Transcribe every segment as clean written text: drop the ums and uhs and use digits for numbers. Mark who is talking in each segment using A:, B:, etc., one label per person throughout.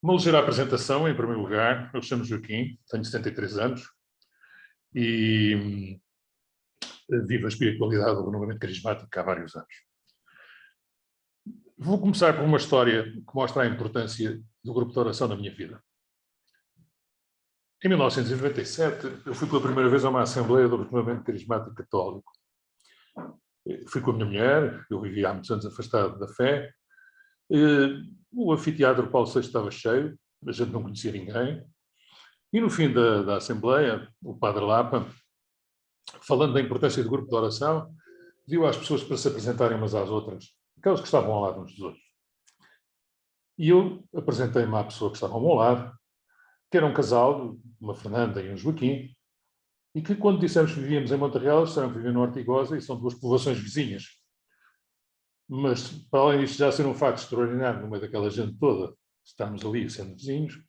A: Uma ligeira apresentação, em primeiro lugar. Eu chamo Joaquim, tenho 73 anos e vivo a espiritualidade do renovamento carismático há vários anos. Vou começar por uma história que mostra a importância do grupo de oração na minha vida. Em 1997, eu fui pela primeira vez a uma assembleia do renovamento carismático católico. Fui com a minha mulher, eu vivia há muitos anos afastado da fé. O anfiteatro Paulo VI estava cheio, a gente não conhecia ninguém. E no fim da assembleia, o padre Lapa, falando da importância do grupo de oração, pediu às pessoas para se apresentarem umas às outras, aquelas que estavam ao lado uns dos outros. E eu apresentei-me à pessoa que estava ao meu lado, que era um casal, uma Fernanda e um Joaquim, e que quando dissemos que vivíamos em Monterreal, disseram que viviam no Ortigosa e são duas povoações vizinhas. Mas, para além disto já ser um facto extraordinário no meio daquela gente toda, estamos ali sendo vizinhos,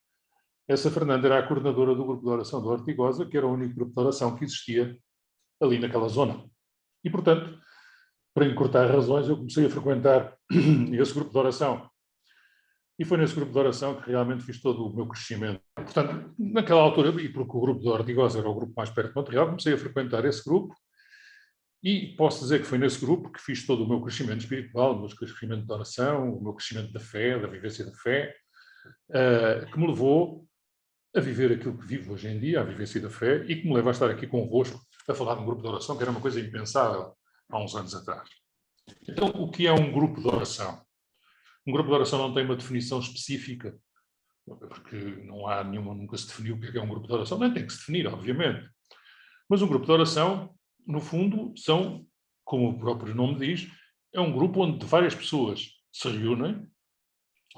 A: essa Fernanda era a coordenadora do grupo de oração do Ortigosa, que era o único grupo de oração que existia ali naquela zona. E, portanto, para encurtar razões, eu comecei a frequentar esse grupo de oração. E foi nesse grupo de oração que realmente fiz todo o meu crescimento. Portanto, naquela altura, e porque o grupo de Ortigosa era o grupo mais perto de Montreal, comecei a frequentar esse grupo e posso dizer que foi nesse grupo que fiz todo o meu crescimento espiritual, o meu crescimento de oração, o meu crescimento da fé, da vivência da fé, que me levou a viver aquilo que vivo hoje em dia, a vivência da fé, e que me leva a estar aqui convosco a falar de um grupo de oração, que era uma coisa impensável há uns anos atrás. Então, o que é um grupo de oração? Um grupo de oração não tem uma definição específica, porque não há nenhuma, nunca se definiu o que é um grupo de oração, nem tem que se definir, obviamente. Mas um grupo de oração, no fundo, são, como o próprio nome diz, é um grupo onde várias pessoas se reúnem,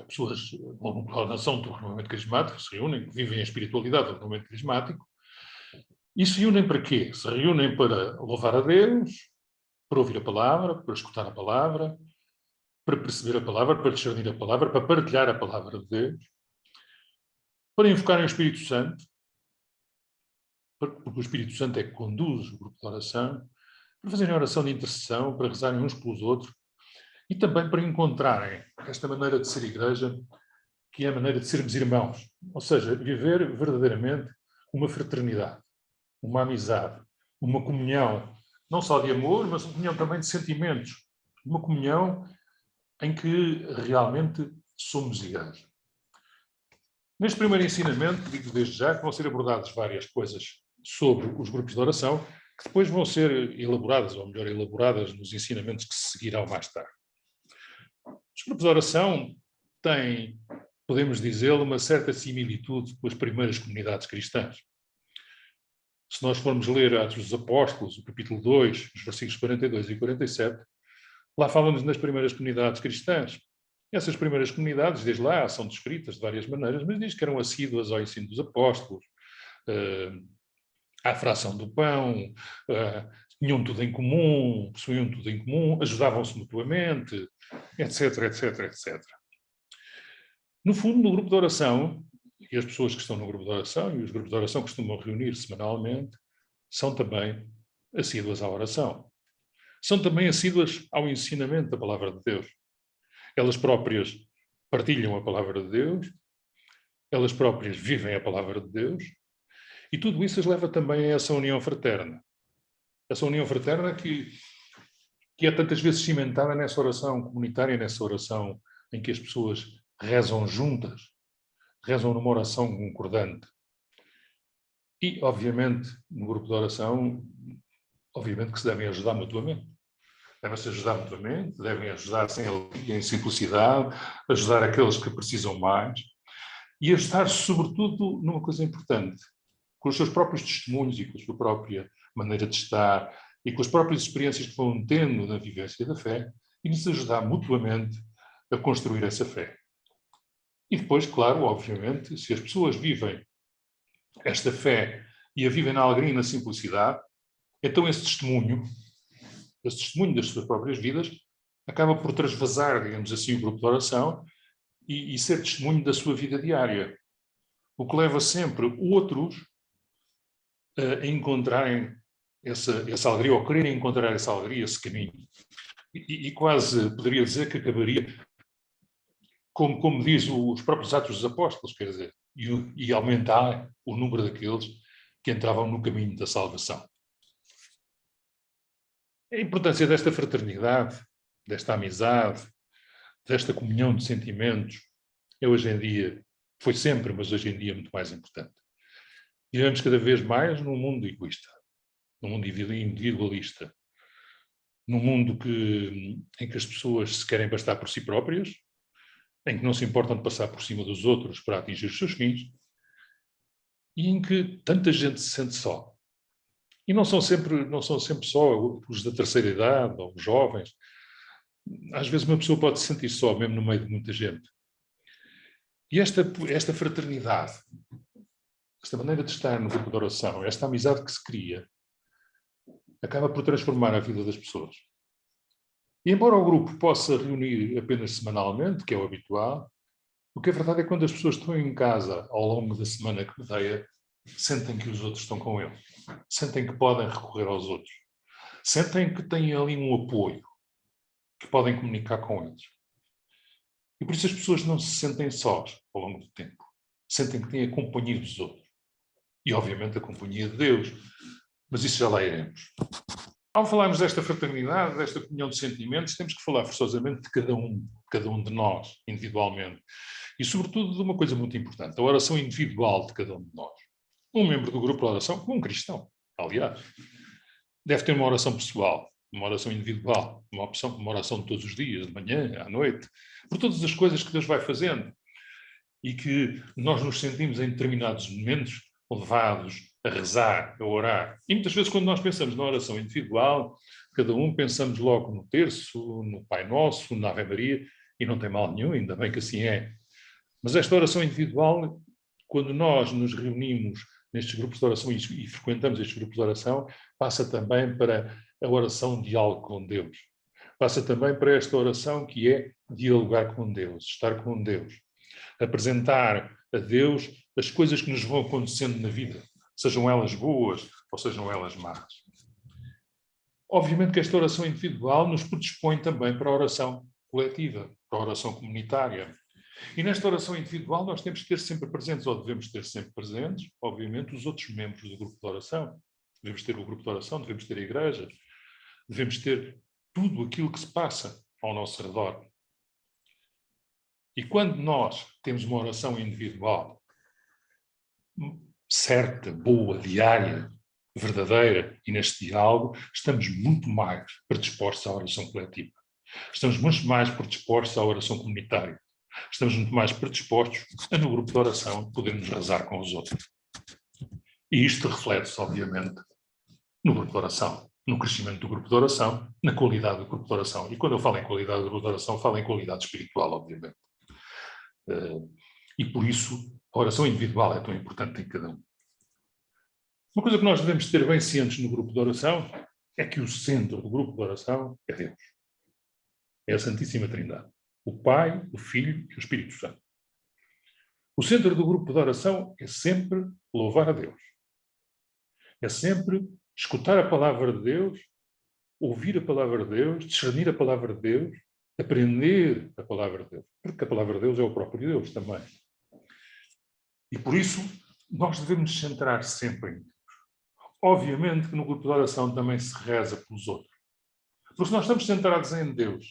A: pessoas da nação do renovamento carismático se reúnem, que vivem a espiritualidade do renovamento carismático, e se reúnem para quê? Se reúnem para louvar a Deus, para ouvir a palavra, para escutar a palavra, para perceber a palavra, para discernir a palavra, para partilhar a palavra de Deus, para invocarem o Espírito Santo, porque o Espírito Santo é que conduz o grupo de oração, para fazerem oração de intercessão, para rezarem uns pelos outros, e também para encontrarem esta maneira de ser igreja, que é a maneira de sermos irmãos, ou seja, viver verdadeiramente uma fraternidade, uma amizade, uma comunhão, não só de amor, mas uma comunhão também de sentimentos, uma comunhão em que realmente somos igreja. Neste primeiro ensinamento, digo desde já que vão ser abordadas várias coisas sobre os grupos de oração, que depois vão ser elaboradas, ou melhor, elaboradas nos ensinamentos que se seguirão mais tarde. Os grupos de oração têm, podemos dizê-lo, uma certa similitude com as primeiras comunidades cristãs. Se nós formos ler Atos dos Apóstolos, o capítulo 2, os versículos 42 e 47, lá falamos nas primeiras comunidades cristãs. Essas primeiras comunidades, desde lá, são descritas de várias maneiras, mas diz que eram assíduas ao ensino dos apóstolos, à fração do pão, tinham tudo em comum, possuíam tudo em comum, ajudavam-se mutuamente, etc, etc, etc. No fundo, no grupo de oração, e as pessoas que estão no grupo de oração e os grupos de oração costumam reunir semanalmente, são também assíduas à oração. São também assíduas ao ensinamento da palavra de Deus. Elas próprias partilham a palavra de Deus, elas próprias vivem a palavra de Deus, e tudo isso as leva também a essa união fraterna. Essa união fraterna que é tantas vezes cimentada nessa oração comunitária, nessa oração em que as pessoas rezam juntas, rezam numa oração concordante. E, obviamente, no grupo de oração, obviamente que se devem ajudar mutuamente. Devem-se ajudar mutuamente, devem ajudar sem alegria, em simplicidade, ajudar aqueles que precisam mais e ajudar, sobretudo, numa coisa importante, com os seus próprios testemunhos e com a sua própria maneira de estar e com as próprias experiências que vão tendo na vivência da fé e nos ajudar mutuamente a construir essa fé. E depois, claro, obviamente, se as pessoas vivem esta fé e a vivem na alegria e na simplicidade, então esse testemunho das suas próprias vidas acaba por transvasar, digamos assim, o grupo de oração e ser testemunho da sua vida diária. O que leva sempre outros a encontrarem essa alegria, ou quererem encontrar essa alegria, esse caminho. E quase poderia dizer que acabaria como diz os próprios Atos dos Apóstolos, quer dizer, e aumentar o número daqueles que entravam no caminho da salvação. A importância desta fraternidade, desta amizade, desta comunhão de sentimentos, é hoje em dia, foi sempre, mas hoje em dia é muito mais importante. Vivemos cada vez mais num mundo egoísta, num mundo individualista, num mundo em que as pessoas se querem bastar por si próprias, em que não se importam de passar por cima dos outros para atingir os seus fins, e em que tanta gente se sente só. E não são sempre só os da terceira idade ou os jovens. Às vezes uma pessoa pode se sentir só, mesmo no meio de muita gente. E esta fraternidade, esta maneira de estar no grupo de oração, esta amizade que se cria, acaba por transformar a vida das pessoas. E embora o grupo possa reunir apenas semanalmente, que é o habitual, o que é verdade é que quando as pessoas estão em casa ao longo da semana que medeia, sentem que os outros estão com eles. Sentem que podem recorrer aos outros. Sentem que têm ali um apoio, que podem comunicar com eles. E por isso as pessoas não se sentem sós ao longo do tempo. Sentem que têm a companhia dos outros. E, obviamente, a companhia de Deus. Mas isso já lá iremos. Ao falarmos desta fraternidade, desta comunhão de sentimentos, temos que falar forçosamente de cada um de nós, individualmente. E, sobretudo, de uma coisa muito importante, a oração individual de cada um de nós. Um membro do grupo de oração, como um cristão, aliás, deve ter uma oração pessoal, uma oração individual, uma oração de todos os dias, de manhã, à noite, por todas as coisas que Deus vai fazendo e que nós nos sentimos em determinados momentos levados a rezar, a orar. E muitas vezes quando nós pensamos na oração individual, cada um pensamos logo no terço, no Pai Nosso, na Ave Maria, e não tem mal nenhum, ainda bem que assim é. Mas esta oração individual, quando nós nos reunimos nestes grupos de oração e frequentamos estes grupos de oração, passa também para a oração de diálogo com Deus. Passa também para esta oração que é dialogar com Deus, estar com Deus. Apresentar a Deus as coisas que nos vão acontecendo na vida, sejam elas boas ou sejam elas más. Obviamente que esta oração individual nos predispõe também para a oração coletiva, para a oração comunitária. E nesta oração individual nós temos que ter sempre presentes, ou devemos ter sempre presentes, obviamente, os outros membros do grupo de oração. Devemos ter o grupo de oração, devemos ter a igreja, devemos ter tudo aquilo que se passa ao nosso redor. E quando nós temos uma oração individual certa, boa, diária, verdadeira, e neste diálogo, estamos muito mais predispostos à oração coletiva. Estamos muito mais predispostos à oração comunitária. Estamos muito mais predispostos a, no grupo de oração, podermos rezar com os outros. E isto reflete-se, obviamente, no grupo de oração, no crescimento do grupo de oração, na qualidade do grupo de oração. E quando eu falo em qualidade do grupo de oração, falo em qualidade espiritual, obviamente. E por isso, a oração individual é tão importante em cada um. Uma coisa que nós devemos ter bem cientes no grupo de oração é que o centro do grupo de oração é Deus. É a Santíssima Trindade. O Pai, o Filho e o Espírito Santo. O centro do grupo de oração é sempre louvar a Deus. É sempre escutar a palavra de Deus, ouvir a palavra de Deus, discernir a palavra de Deus, aprender a palavra de Deus. Porque a palavra de Deus é o próprio Deus também. E por isso, nós devemos nos centrar sempre em Deus. Obviamente que no grupo de oração também se reza pelos outros. Porque se nós estamos centrados em Deus,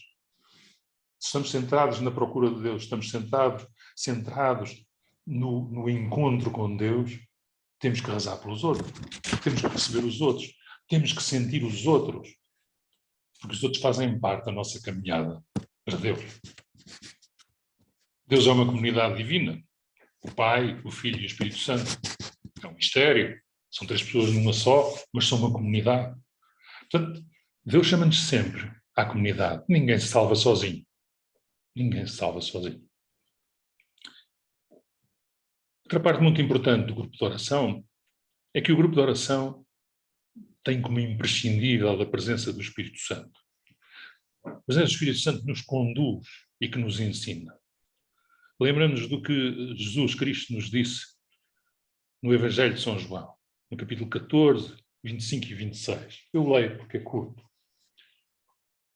A: se estamos centrados na procura de Deus, estamos centrados no encontro com Deus, temos que rezar pelos outros, temos que perceber os outros, temos que sentir os outros, porque os outros fazem parte da nossa caminhada para Deus. Deus é uma comunidade divina, o Pai, o Filho e o Espírito Santo. É um mistério, são três pessoas numa só, mas são uma comunidade. Portanto, Deus chama-nos sempre à comunidade. Ninguém se salva sozinho. Ninguém se salva sozinho. Outra parte muito importante do grupo de oração é que o grupo de oração tem como imprescindível a presença do Espírito Santo. A presença do Espírito Santo nos conduz e que nos ensina. Lembramos do que Jesus Cristo nos disse no Evangelho de São João, no capítulo 14, 25 e 26. Eu leio porque é curto.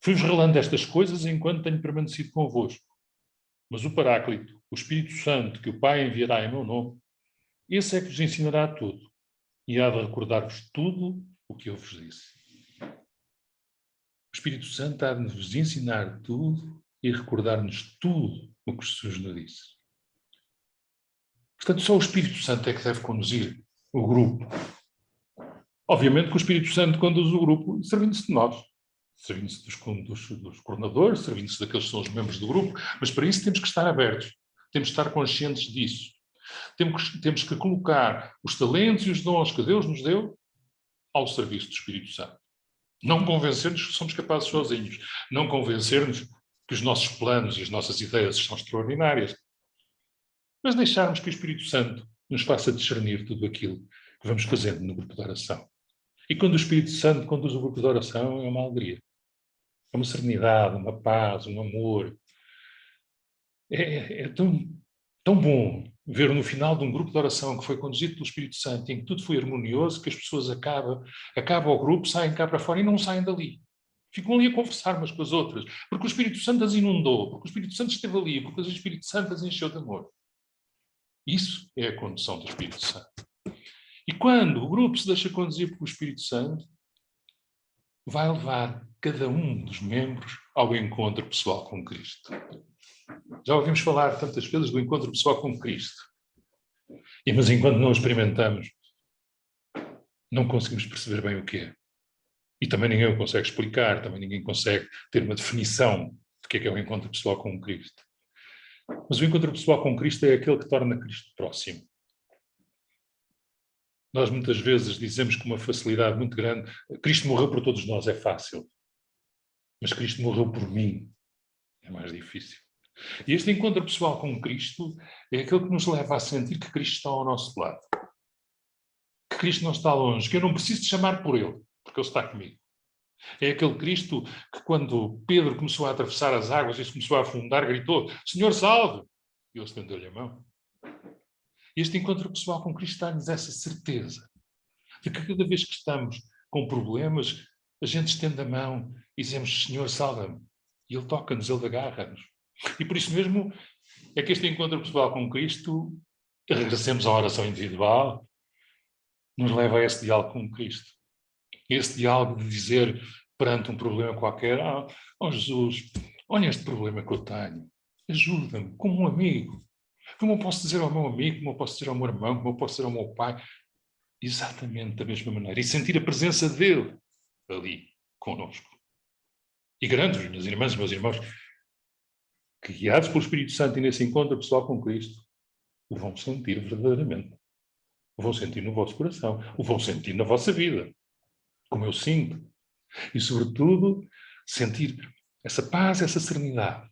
A: Fui-vos relando estas coisas enquanto tenho permanecido convosco. Mas o Paráclito, o Espírito Santo, que o Pai enviará em meu nome, esse é que vos ensinará tudo e há de recordar-vos tudo o que eu vos disse. O Espírito Santo há de vos ensinar tudo e recordar-nos tudo o que Jesus nos disse. Portanto, só o Espírito Santo é que deve conduzir o grupo. Obviamente que o Espírito Santo conduz o grupo servindo-se de nós, servindo-se dos coordenadores, servindo-se daqueles que são os membros do grupo, mas para isso temos que estar abertos, temos que estar conscientes disso. Temos que colocar os talentos e os dons que Deus nos deu ao serviço do Espírito Santo. Não convencer-nos que somos capazes sozinhos, não convencer-nos que os nossos planos e as nossas ideias são extraordinárias, mas deixarmos que o Espírito Santo nos faça discernir tudo aquilo que vamos fazendo no grupo de oração. E quando o Espírito Santo conduz o grupo de oração, é uma alegria. É uma serenidade, uma paz, um amor. É tão bom ver no final de um grupo de oração que foi conduzido pelo Espírito Santo, em que tudo foi harmonioso, que as pessoas acabam o grupo, saem cá para fora e não saem dali. Ficam ali a conversar umas com as outras, porque o Espírito Santo as inundou, porque o Espírito Santo esteve ali, porque o Espírito Santo as encheu de amor. Isso é a condução do Espírito Santo. E quando o grupo se deixa conduzir pelo Espírito Santo, vai levar cada um dos membros ao encontro pessoal com Cristo. Já ouvimos falar tantas vezes do encontro pessoal com Cristo. Mas enquanto não o experimentamos, não conseguimos perceber bem o que é. E também ninguém o consegue explicar, também ninguém consegue ter uma definição do que é o encontro pessoal com Cristo. Mas o encontro pessoal com Cristo é aquele que torna Cristo próximo. Nós muitas vezes dizemos com uma facilidade muito grande: Cristo morreu por todos nós, é fácil. Mas Cristo morreu por mim, é mais difícil. E este encontro pessoal com Cristo é aquele que nos leva a sentir que Cristo está ao nosso lado. Que Cristo não está longe, que eu não preciso de chamar por Ele, porque Ele está comigo. É aquele Cristo que quando Pedro começou a atravessar as águas e se começou a afundar, gritou: Senhor, salve! E Ele estendeu-lhe a mão. Este encontro pessoal com Cristo dá-nos essa certeza de que cada vez que estamos com problemas, a gente estende a mão e dizemos: Senhor, salva-me. E Ele toca-nos, Ele agarra-nos. E por isso mesmo é que este encontro pessoal com Cristo, regressemos à oração individual, nos leva a esse diálogo com Cristo. Esse diálogo de dizer perante um problema qualquer: Jesus, olha este problema que eu tenho, ajuda-me como um amigo. Como eu posso dizer ao meu amigo, como eu posso dizer ao meu irmão, como eu posso dizer ao meu pai, exatamente da mesma maneira. E sentir a presença dele ali conosco. E garanto-vos, minhas irmãs e meus irmãos, que guiados pelo Espírito Santo e nesse encontro pessoal com Cristo, o vão sentir verdadeiramente. O vão sentir no vosso coração. O vão sentir na vossa vida. Como eu sinto. E, sobretudo, sentir essa paz, essa serenidade.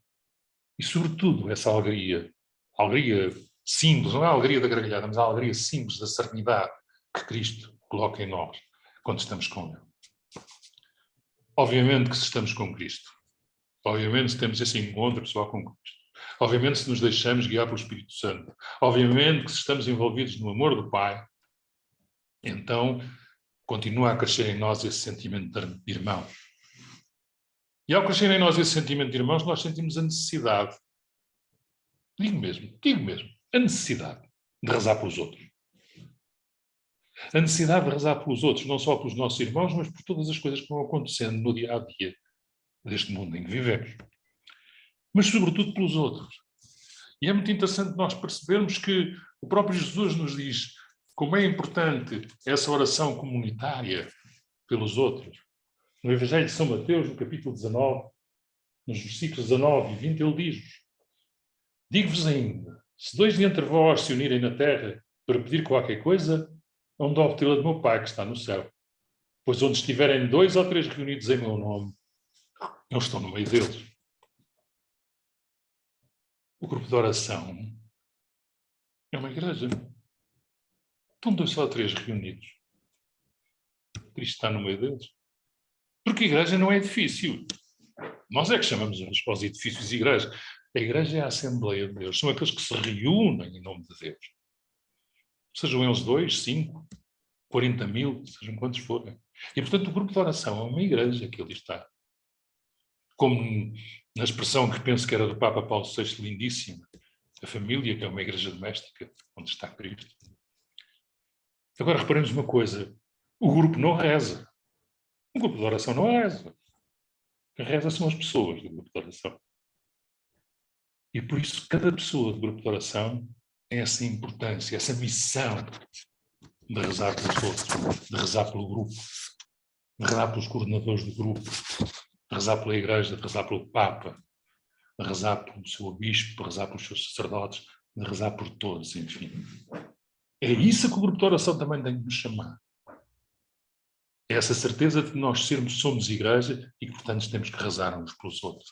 A: E, sobretudo, essa alegria. Alegria simples, não é a alegria da gargalhada, mas a alegria simples da serenidade que Cristo coloca em nós quando estamos com Ele. Obviamente que se estamos com Cristo, obviamente se temos esse encontro pessoal com Cristo, obviamente se nos deixamos guiar pelo Espírito Santo, obviamente que se estamos envolvidos no amor do Pai, então continua a crescer em nós esse sentimento de irmãos. E ao crescer em nós esse sentimento de irmãos, nós sentimos a necessidade, digo mesmo, a necessidade de rezar pelos outros. A necessidade de rezar pelos outros, não só pelos nossos irmãos, mas por todas as coisas que vão acontecendo no dia-a-dia deste mundo em que vivemos. Mas, sobretudo, pelos outros. E é muito interessante nós percebermos que o próprio Jesus nos diz como é importante essa oração comunitária pelos outros. No Evangelho de São Mateus, no capítulo 19, nos versículos 19 e 20, ele diz-nos: Digo-vos ainda, se dois de entre vós se unirem na terra para pedir qualquer coisa, hão de obtê-la do meu Pai que está no céu. Pois onde estiverem 2 ou 3 reunidos em meu nome, eu estou no meio deles. O grupo de oração é uma igreja. Estão 2 ou 3 reunidos. Cristo está no meio deles. Porque a igreja não é edifício. Nós é que chamamos aos edifícios de igreja. A igreja é a Assembleia de Deus. São aqueles que se reúnem em nome de Deus. Sejam eles 2, 5, 40 mil, sejam quantos forem. E, portanto, o grupo de oração é uma igreja que ali está. Como na expressão que penso que era do Papa Paulo VI, lindíssima, a família, que é uma igreja doméstica, onde está Cristo. Agora reparemos uma coisa, o grupo não reza. O grupo de oração não reza. Quem reza são as pessoas do grupo de oração. E por isso cada pessoa do grupo de oração tem essa importância, essa missão de rezar pelos outros, de rezar pelo grupo, de rezar pelos coordenadores do grupo, de rezar pela igreja, de rezar pelo Papa, de rezar pelo seu bispo, de rezar pelos seus sacerdotes, de rezar por todos, enfim. É isso que o grupo de oração também tem de nos chamar. É essa certeza de que nós somos igreja e que, portanto, temos que rezar uns pelos outros.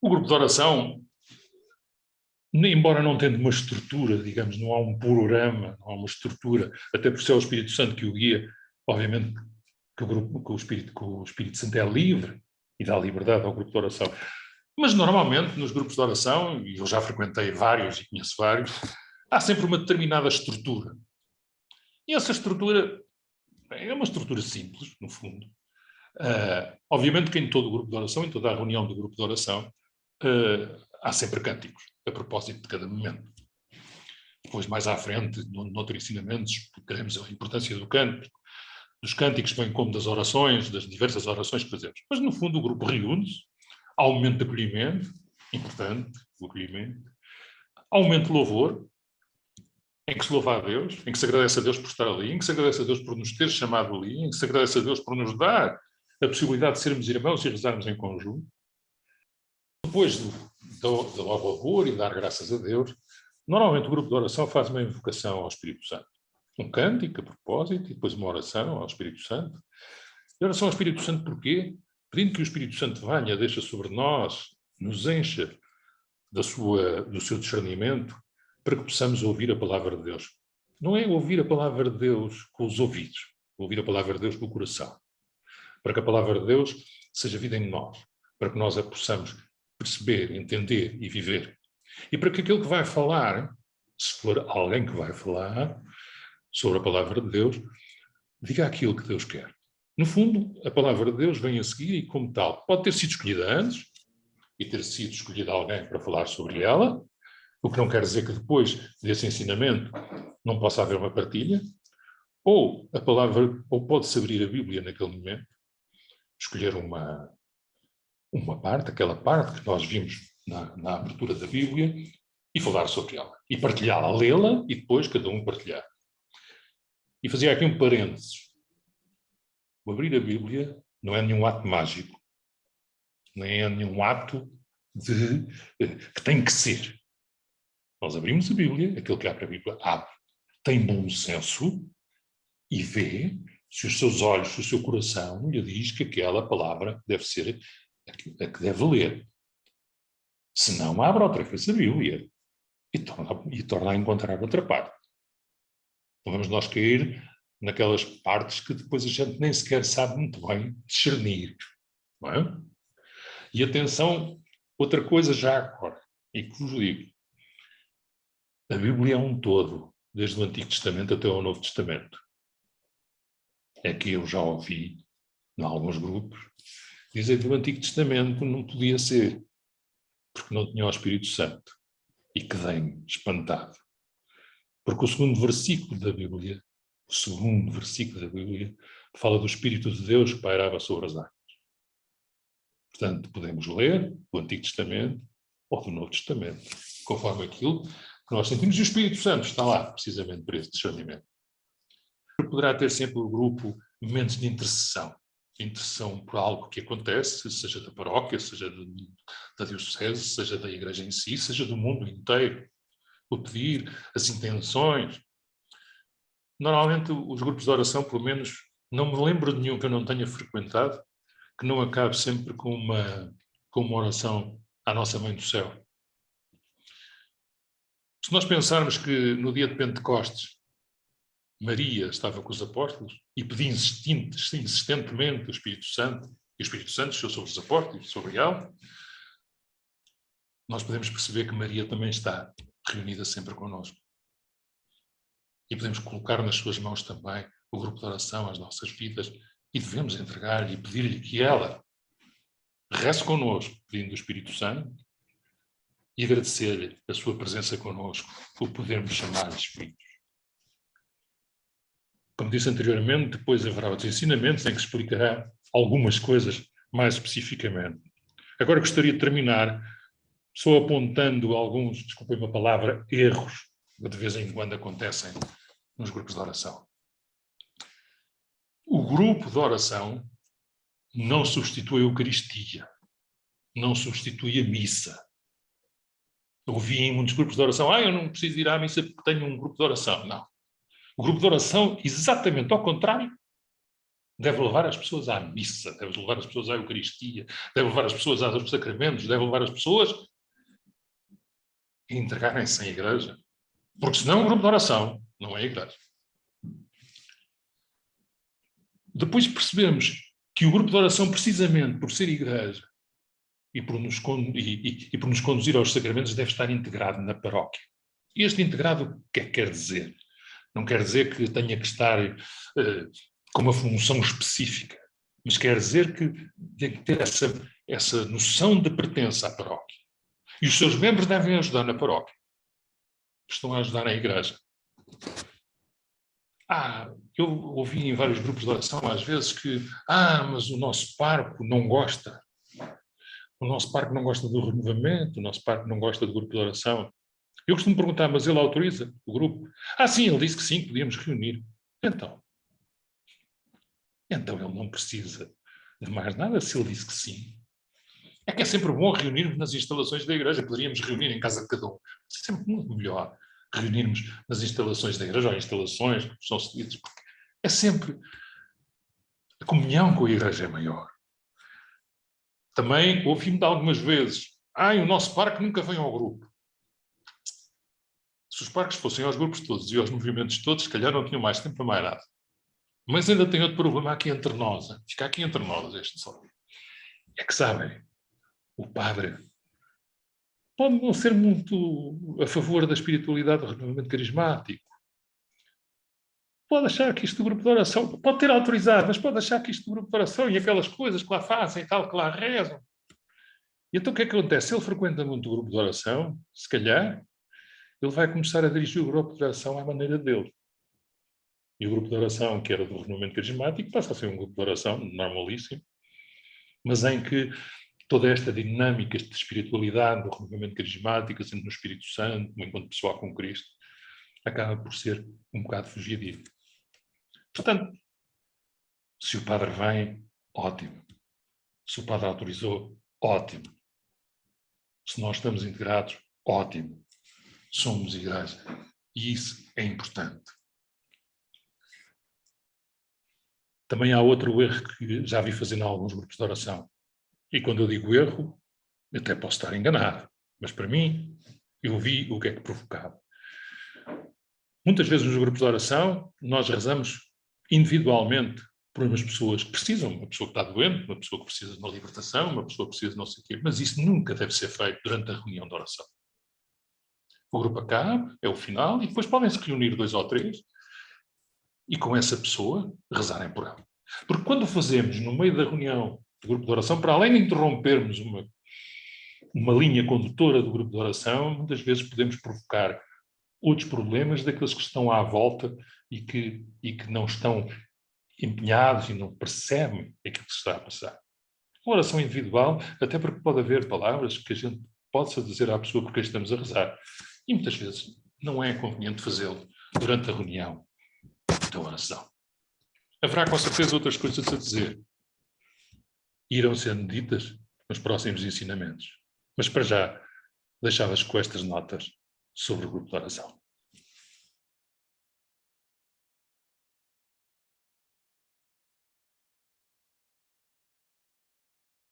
A: O grupo de oração, embora não tendo uma estrutura, digamos, não há um programa, não há uma estrutura, até por ser o Espírito Santo que o guia, obviamente que o Espírito Santo é livre e dá liberdade ao grupo de oração. Mas normalmente nos grupos de oração, e eu já frequentei vários e conheço vários, há sempre uma determinada estrutura. E essa estrutura é uma estrutura simples, no fundo. Obviamente que em todo o grupo de oração, em toda a reunião do grupo de oração, há sempre cânticos, a propósito de cada momento. Depois, mais à frente, noutros ensinamentos, explicaremos a importância do cântico, dos cânticos, bem como das orações, das diversas orações que fazemos. Mas, no fundo, o grupo reúne-se, há um momento de acolhimento, importante, o acolhimento, há um momento de louvor, em que se louva a Deus, em que se agradece a Deus por estar ali, em que se agradece a Deus por nos ter chamado ali, em que se agradece a Deus por nos dar a possibilidade de sermos irmãos e rezarmos em conjunto. Depois do louvor e dar graças a Deus, normalmente o grupo de oração faz uma invocação ao Espírito Santo. Um cântico, a propósito, e depois uma oração ao Espírito Santo. E oração ao Espírito Santo porquê? Pedindo que o Espírito Santo venha, deixa sobre nós, nos encha do seu discernimento, para que possamos ouvir a palavra de Deus. Não é ouvir a palavra de Deus com os ouvidos, ouvir a palavra de Deus com o coração. Para que a palavra de Deus seja vida em nós, para que nós a possamos perceber, entender e viver. E para que aquele que vai falar, se for alguém que vai falar sobre a palavra de Deus, diga aquilo que Deus quer. No fundo, a palavra de Deus vem a seguir e, como tal, pode ter sido escolhida antes e ter sido escolhida alguém para falar sobre ela, o que não quer dizer que depois desse ensinamento não possa haver uma partilha, ou pode-se abrir a Bíblia naquele momento, escolher uma parte, aquela parte que nós vimos na abertura da Bíblia, e falar sobre ela, e partilhá-la, lê-la, e depois cada um partilhar. E fazia aqui um parênteses. O abrir a Bíblia não é nenhum ato mágico, nem é nenhum ato que tem que ser. Nós abrimos a Bíblia, aquele que abre a Bíblia abre, tem bom senso e vê se os seus olhos, se o seu coração lhe diz que aquela palavra deve ser a que deve ler. Se não, abre outra vez a Bíblia e torna a encontrar outra parte. Não vamos nós cair naquelas partes que depois a gente nem sequer sabe muito bem discernir. Não é? E atenção, outra coisa já agora, e que vos digo, a Bíblia é um todo, desde o Antigo Testamento até ao Novo Testamento. É que eu já ouvi, em alguns grupos, dizer que o Antigo Testamento não podia ser, porque não tinha o Espírito Santo. E quedei espantado. Porque o segundo versículo da Bíblia, fala do Espírito de Deus que pairava sobre as águas. Portanto, podemos ler o Antigo Testamento ou do Novo Testamento, conforme aquilo que nós sentimos. E o Espírito Santo está lá, precisamente para esse discernimento. Poderá ter sempre o grupo momentos de intercessão por algo que acontece, seja da paróquia, seja da diocese, seja da igreja em si, seja do mundo inteiro. O pedir, as intenções. Normalmente os grupos de oração, pelo menos, não me lembro de nenhum que eu não tenha frequentado, que não acabe sempre com uma oração à nossa Mãe do Céu. Se nós pensarmos que no dia de Pentecostes Maria estava com os apóstolos e pedia insistentemente o Espírito Santo, e o Espírito Santo desceu sobre os apóstolos, sobre ela, nós podemos perceber que Maria também está reunida sempre connosco. E podemos colocar nas suas mãos também o grupo de oração, as nossas vidas, e devemos entregar-lhe e pedir-lhe que ela reze connosco, pedindo o Espírito Santo, e agradecer-lhe a sua presença connosco, por podermos chamar-lhes filhos. Como disse anteriormente, depois haverá outros ensinamentos em que explicará algumas coisas mais especificamente. Agora gostaria de terminar só apontando alguns, desculpem uma palavra, erros que de vez em quando acontecem nos grupos de oração. O grupo de oração não substitui a Eucaristia, não substitui a missa. Eu ouvi em muitos grupos de oração, eu não preciso ir à missa porque tenho um grupo de oração. Não. O grupo de oração, exatamente ao contrário, deve levar as pessoas à missa, deve levar as pessoas à Eucaristia, deve levar as pessoas aos sacramentos, deve levar as pessoas a entregarem-se em igreja. Porque senão o grupo de oração não é igreja. Depois percebemos que o grupo de oração, precisamente por ser igreja e por nos conduzir aos sacramentos, deve estar integrado na paróquia. E este integrado, o que é que quer dizer? Não quer dizer que tenha que estar com uma função específica, mas quer dizer que tem que ter essa noção de pertença à paróquia. E os seus membros devem ajudar na paróquia. Estão a ajudar na igreja. Eu ouvi em vários grupos de oração, às vezes, que mas o nosso pároco não gosta. O nosso pároco não gosta do renovamento, o nosso pároco não gosta do grupo de oração. Eu costumo perguntar, mas ele autoriza o grupo? Sim, ele disse que sim, podíamos reunir. Então ele não precisa de mais nada se ele disse que sim. É que é sempre bom reunirmos nas instalações da igreja, poderíamos reunir em casa de cada um. É sempre muito melhor reunirmos nas instalações da igreja, ou instalações que são cedidas, porque é sempre a comunhão com a igreja é maior. Também ouvi-me algumas vezes, o nosso parque nunca vem ao grupo. Se os parques fossem aos grupos todos e aos movimentos todos, se calhar não tinham mais tempo para mais nada. Mas ainda tem outro problema aqui entre nós. Fica aqui entre nós este só. É que sabem, o padre pode não ser muito a favor da espiritualidade do renovamento carismático. Pode achar que isto do grupo de oração, pode ter autorizado, mas pode achar que isto do grupo de oração e aquelas coisas que lá fazem e tal, que lá rezam. E então o que é que acontece? Se ele frequenta muito o grupo de oração, se calhar, ele vai começar a dirigir o grupo de oração à maneira dele. E o grupo de oração, que era do renovamento carismático, passa a ser um grupo de oração normalíssimo, mas em que toda esta dinâmica de espiritualidade, do renovamento carismático, sendo no Espírito Santo, no encontro pessoal com Cristo, acaba por ser um bocado fugidio. Portanto, se o padre vem, ótimo. Se o padre autorizou, ótimo. Se nós estamos integrados, ótimo. Somos igreja. E isso é importante. Também há outro erro que já vi fazer em alguns grupos de oração. E quando eu digo erro, eu até posso estar enganado. Mas para mim, eu vi o que é que provocava. Muitas vezes nos grupos de oração, nós rezamos individualmente por umas pessoas que precisam, uma pessoa que está doente, uma pessoa que precisa de uma libertação, uma pessoa que precisa de não sei o quê, mas isso nunca deve ser feito durante a reunião de oração. O grupo acaba, é o final, e depois podem-se reunir 2 ou 3 e com essa pessoa rezarem por ela. Porque quando fazemos no meio da reunião do grupo de oração, para além de interrompermos uma linha condutora do grupo de oração, muitas vezes podemos provocar outros problemas daqueles que estão à volta e que não estão empenhados e não percebem aquilo que se está a passar. Uma oração individual, até porque pode haver palavras que a gente possa dizer à pessoa por quem estamos a rezar. E muitas vezes não é conveniente fazê-lo durante a reunião da oração. Haverá com certeza outras coisas a dizer. Irão sendo ditas nos próximos ensinamentos. Mas para já, deixava-vos com estas notas sobre o grupo de oração.